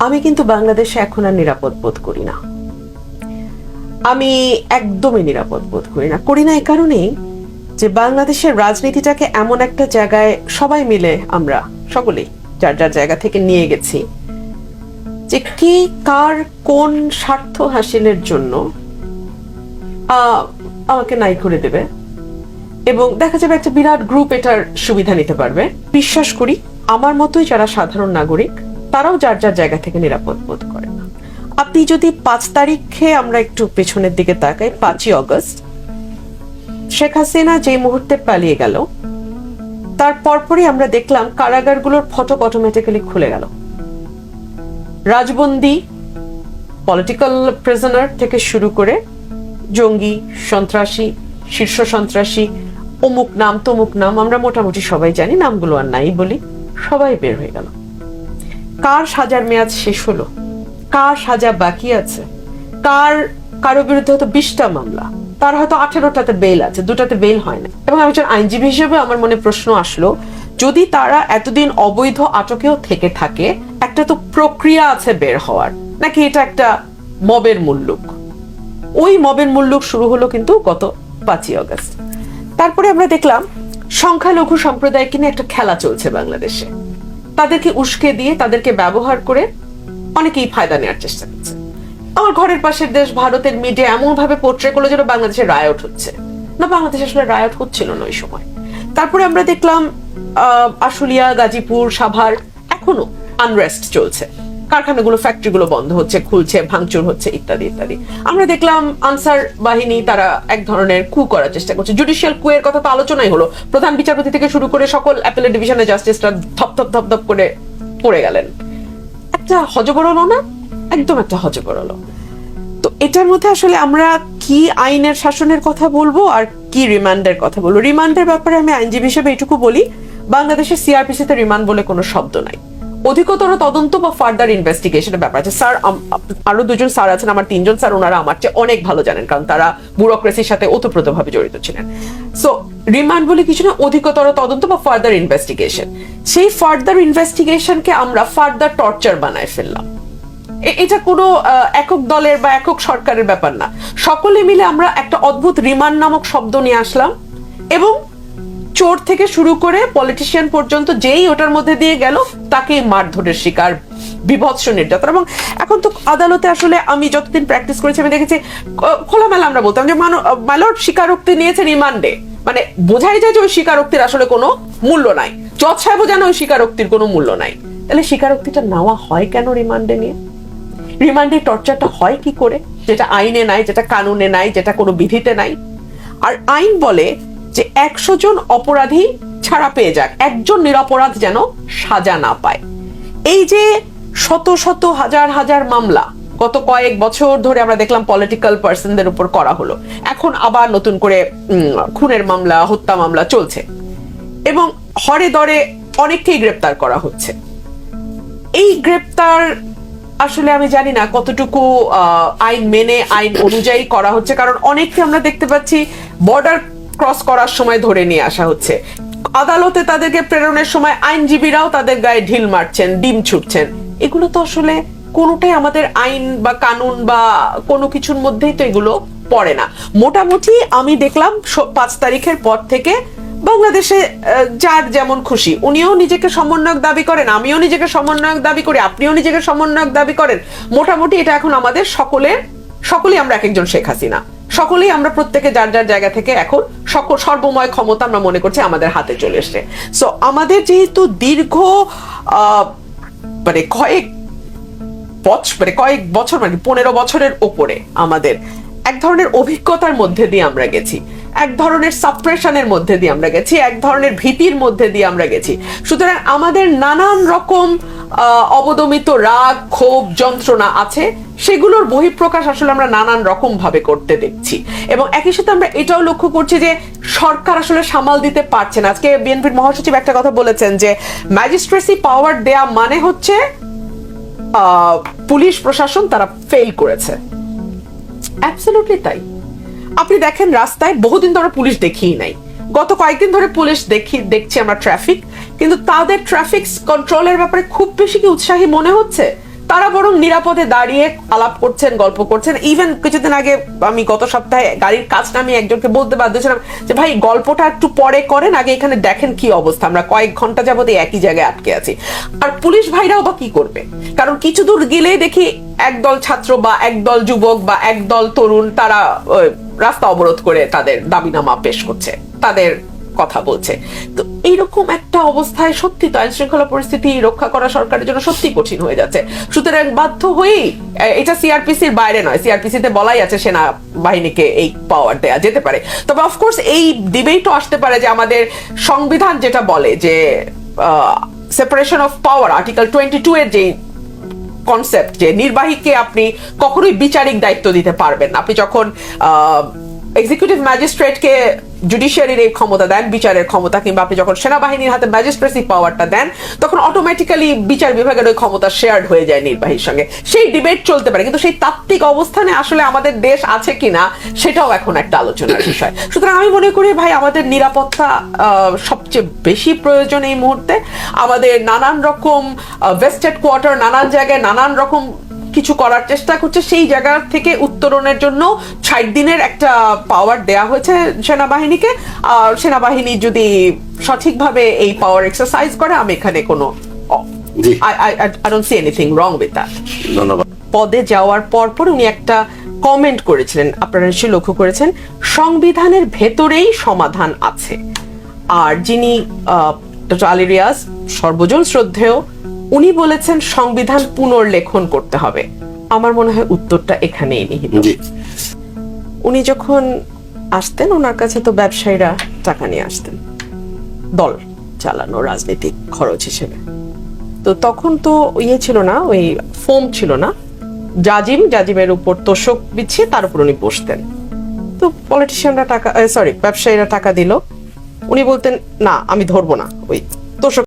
আমি কিন্তু বাংলাদেশে এখন আর নিরাপদ বোধ করি না। আমি একদমই নিরাপদ বোধ করি না এই কারণেই যে বাংলাদেশের রাজনীতিটাকে এমন একটা জায়গায় সবাই মিলে আমরা সকলেই যার যার জায়গা থেকে নিয়ে গেছি যে কে কার কোন স্বার্থ হাসিলের জন্য আমাকে নাই করে দেবে, এবং দেখা যাবে একটা বিরাট গ্রুপ এটার সুবিধা নিতে পারবে। বিশ্বাস করি আমার মতোই যারা সাধারণ নাগরিক তারাও যার যার জায়গা থেকে নিরাপদ বোধ করে না। আপনি যদি 5 তারিখে আমরা একটু পেছনের দিকে তাকাই, 5ই অগস্ট শেখ হাসিনা যে মুহূর্তে পালিয়ে গেল তার পরপরই আমরা দেখলাম কারাগারগুলোর ফটক অটোমেটিক্যালি খুলে গেল। রাজবন্দী, পলিটিক্যাল প্রিজনার থেকে শুরু করে জঙ্গি, সন্ত্রাসী, শীর্ষ সন্ত্রাসী, অমুক নাম তমুক নাম, আমরা মোটামুটি সবাই জানি, নামগুলো আর নাই বলি, সবাই বের হয়ে গেল। কার সাজার মেয়াদ শেষ হলো, কার সাজা বাকি আছে, কারো বিরুদ্ধে হয়তো 20টা মামলা, তার হয়তো 18টাতে বেল আছে, 2টাতে বেল হয় না। এবং আমি একজন আইনজীবী হিসেবে আমার মনে প্রশ্ন আসলো, যদি তারা এতদিন অবৈধ আটকেও থেকে থাকে, একটা তো প্রক্রিয়া আছে বের হওয়ার, নাকি এটা একটা মবের মুল্লুক? ওই মবের মুল্লুক শুরু হলো কিন্তু গত 5ই অগস্ট। তারপরে আমরা দেখলাম সংখ্যালঘু সম্প্রদায়কে নিয়ে একটা খেলা চলছে বাংলাদেশে। তাদেরকে উস্কে দিয়ে, তাদেরকে ব্যবহার করে অনেকেই ফায়দা নেওয়ার চেষ্টা করছে। আমার ঘরের পাশের দেশ ভারতের মিডিয়া এমন ভাবে পোর্ট্রে করলো যেন বাংলাদেশে রায়ট হচ্ছে না। বাংলাদেশে আসলে রায়ট হচ্ছিল না ওই সময়। তারপরে আমরা দেখলাম আশুলিয়া, গাজীপুর, সাভার এখনো আনরেস্ট চলছে, কারখানাগুলো, ফ্যাক্টরিগুলো বন্ধ হচ্ছে, খুলছে, ভাঙচুর হচ্ছে, ইত্যাদি ইত্যাদি। আমরা দেখলাম আনসার বাহিনী তারা এক ধরনের কু করার চেষ্টা করছে। জুডিশিয়াল কু এর কথা তো আলোচনাই হলো, প্রধান বিচারপতি থেকে শুরু করে সকল অ্যাপেলেট ডিভিশনের জাস্টিসরা ধপ ধপ ধপ ধপ করে পড়ে গেলেন। একটা হজবরল না, একদম একটা হজবরল। তো এটার মধ্যে আসলে আমরা কি আইনের শাসনের কথা বলবো আর কি রিমান্ডের কথা বলবো? রিমান্ডের ব্যাপারে আমি আইনজীবী হিসেবে এটুকু বলি, বাংলাদেশের সিআরপিসিতে রিমান্ড বলে কোনো শব্দ নাই। অধিকতর তদন্ত বা ফার্দার ইনভেস্টিগেশনের ব্যাপার আছে। স্যার, আরো 2জন স্যার আছেন, আমার 3জন স্যার, ওনারা আমার চেয়ে অনেক ভালো জানেন, কারণ তারা ব্যুরোক্রেসির সাথে ওতপ্রোতভাবে জড়িত ছিলেন। সো রিমান্ড বলে কিছু না, অধিকতর তদন্ত বা ফার্দার ইনভেস্টিগেশন। সেই ফার্দার ইনভেস্টিগেশনকে আমরা ফার্দার টর্চার বানায় ফেললাম। এটা কোনো একক দলের বা একক সরকারের ব্যাপার না, সকলে মিলে আমরা একটা অদ্ভুত রিমান্ড নামক শব্দ নিয়ে আসলাম, এবং চোর থেকে শুরু করে পলিটিশিয়ান পর্যন্ত যেই ওটার মধ্যে দিয়ে গেল তাকে মারধরের শিকার, বিভৎস নির্যাতন। এবং এখন তো আদালতে আসলে আমি যতদিন প্র্যাকটিস করেছি আমি দেখেছি খোলামেলা আমরা বলতাম যে মাইলর্ড স্বীকারোক্তি নিয়েছে রিমান্ডে, মানে বোঝাই যায় যে ওই স্বীকারোক্তির আসলে কোনো মূল্য নাই। জজ সাহেবও জানে ওই স্বীকারোক্তির কোনো মূল্য নাই। তাহলে স্বীকারোক্তিটা নেওয়া হয় কেন রিমান্ডে নিয়ে? রিমান্ডে টর্চারটা হয় কি করে, যেটা আইনে নাই, যেটা কানুনে নাই, যেটা কোনো বিধিতে নাই? আর আইন বলে যে 100 জন অপরাধী ছাড়া পেয়ে যাক, একজন নিরপরাধ যেন সাজা না পায়। এই যে শত শত হাজার হাজার মামলা গত কয়েক বছর ধরে আমরা দেখলাম পলিটিক্যাল পার্সনদের উপর করা হলো, এখন আবার নতুন করে খুনের মামলা, হত্যা মামলা চলছে, এবং হরে দরে অনেককেই গ্রেপ্তার করা হচ্ছে। এই গ্রেপ্তার আসলে আমি জানি না কতটুকু আইন মেনে, আইন অনুযায়ী করা হচ্ছে, কারণ অনেককে আমরা দেখতে পাচ্ছি বর্ডার ক্রস করার সময় ধরে নিয়ে আসা হচ্ছে। আদালতে তাদেরকে প্রেরণের সময় আইনজীবীরাও তাদের গায়ে ঢিল মারছেন, ডিম ছুটছেন। এগুলো তো আসলে কোনোটাই আমাদের আইন বা কানুন বা কোনো কিছুর মধ্যেই তো এগুলো পড়ে না। মোটামুটি আমি দেখলাম 5 তারিখের পর থেকে বাংলাদেশে যার যেমন খুশি, উনিও নিজেকে সমন্বয়ক দাবি করেন, আমিও নিজেকে সমন্বয়ক দাবি করি, আপনিও নিজেকে সমন্বয়ক দাবি করেন। মোটামুটি এটা এখন আমাদের সকলেই আমরা এক একজন শেখ হাসিনা, সকলেই আমরা প্রত্যেকে যার যার জায়গা থেকে এখন সর্বময় ক্ষমতা আমরা মনে করছি আমাদের হাতে চলে এসছে। সো আমাদের যেহেতু দীর্ঘ কয়েক বছর, 15 বছরের ওপরে আমাদের এক ধরনের অভিজ্ঞতার মধ্যে দিয়ে আমরা গেছি, এক ধরনের সাপ্রেশনের মধ্যে দিয়ে আমরা গেছি, এক ধরনের ভীতির মধ্যে দিয়ে আমরা গেছি। সুতরাং আমাদের নানান রকম অবদমিত রাগ, ক্ষোভ, যন্ত্রণা আছে, সেগুলোর বহিঃপ্রকাশ আসলে আমরা নানান রকম ভাবে করতে দেখছি। এবং একই সাথে আমরা এটাও লক্ষ্য করছি যে সরকার আসলে সামাল দিতে পারছে না। আজকে বিএনপির মহাসচিব একটা কথা বলেছেন যে ম্যাজিস্ট্রেসি পাওয়ার দেয়া মানে হচ্ছে পুলিশ প্রশাসন তারা ফেল করেছে। অ্যাবসলিউটলি তাই। আপনি দেখেন রাস্তায় বহুদিন ধরে পুলিশ দেখিই নাই, গত কয়েকদিন ধরে পুলিশ দেখছি আমরা ট্রাফিক, কিন্তু তাদের ট্রাফিক কন্ট্রোলের ব্যাপারে খুব বেশি কি উৎসাহী মনে হচ্ছে? তারা বরং নিরাপদে দাঁড়িয়ে আলাপ করছেন, গল্প করছেন। ইভেন কিছুদিন আগে আমি গত সপ্তাহে গাড়ির কাজ নামিয়ে একজনকে বলতে বাধ্য ছিলাম যে ভাই গল্পটা একটু পরে করেন, আগে এখানে দেখেন কি অবস্থা, আমরা কয়েক ঘন্টা যাবত একই জায়গায় আটকে আছি। আর পুলিশ ভাইরাও বা কি করবে, কারণ কিছু দূর গেলে দেখি একদল ছাত্র বা একদল যুবক বা একদল তরুণ তারা রাস্তা অবরোধ করে তাদের দাবিনামা পেশ করছে, তাদের কথা বলছে। তো এইরকম একটা অবস্থায় সত্যি তো আইন শৃঙ্খলা পরিস্থিতি রক্ষা করা সরকারের জন্য সত্যি কঠিন হয়ে যাচ্ছে। সুতরাং বাধ্য হয়েই, এটা সিআরপিসির বাইরে নয়, সিআরপিসিতে বলাই আছে সেনা বাহিনীকে এই পাওয়ার দেয়া যেতে পারে। তবে অফকোর্স এই ডিবেটও আসতে পারে যে আমাদের সংবিধান যেটা বলে যে সেপারেশন অফ পাওয়ার, আর্টিকেল 22 এর যে কনসেপ্ট, যে নির্বাহীকে আপনি কখনোই বিচারিক দায়িত্ব দিতে পারবেন না। আপনি যখন এক্সিকিউটিভ ম্যাজিস্ট্রেটকে জুডিশিয়ারির এই ক্ষমতা দেন, বিচারের ক্ষমতা, কিংবা আপনি যখন সেনাবাহিনীর হাতে ম্যাজিস্ট্রেসি পাওয়ারটা দেন, তখন অটোমেটিক্যালি বিচার বিভাগের ওই ক্ষমতা শেয়ার্ড হয়ে যায় নির্বাহীর সঙ্গে। সেই ডিবেট চলতে পারে, কিন্তু সেই তাত্ত্বিক অবস্থানে আসলে আমাদের দেশ আছে কিনা সেটাও এখন একটা আলোচনার বিষয়। সুতরাং আমি মনে করি ভাই আমাদের নিরাপত্তা সবচেয়ে বেশি প্রয়োজন এই মুহূর্তে। আমাদের নানান রকম ভেস্টেড কোয়ার্টার নানান জায়গায় নানান রকম কিছু করার চেষ্টা করছে, সেই জায়গা থেকে উত্তরণের জন্য 60 দিনের একটা পাওয়ার দেয়া হয়েছে সেনাবাহিনীকে। আর সেনাবাহিনী যদি সঠিকভাবে এই পাওয়ার এক্সারসাইজ করে, আমি এখানে কোনো I don't see anything wrong with that. ধন্যবাদ। পদে যাওয়ার পর উনি একটা কমেন্ট করেছিলেন, আপনারা নিশ্চয়ই লক্ষ্য করেছেন, সংবিধানের ভেতরেই সমাধান আছে। আর যিনি ডক্টর আলী রিয়াজ সর্বজন শ্রদ্ধেয়, উনি বলেছেন সংবিধান পুনর্লেখন করতে হবে। আমার মনে হয় উত্তরটা এখানেই নিহিত। উনি যখন আসতেন, ওনার কাছে তো ব্যবসায়ীরা টাকা নিয়ে আসতেন দল চালানো, রাজনৈতিক খরচ হিসেবে। তো তখন তো ইয়ে ছিল না, ওই ফোম ছিল না, জাজিমের উপর তোষক বিছিয়ে তার উপর উনি বসতেন। তো পলিটিশিয়ানরা টাকা, ব্যবসায়ীরা টাকা দিল, উনি বলতেন না আমি ধরবো না ওই তোষক।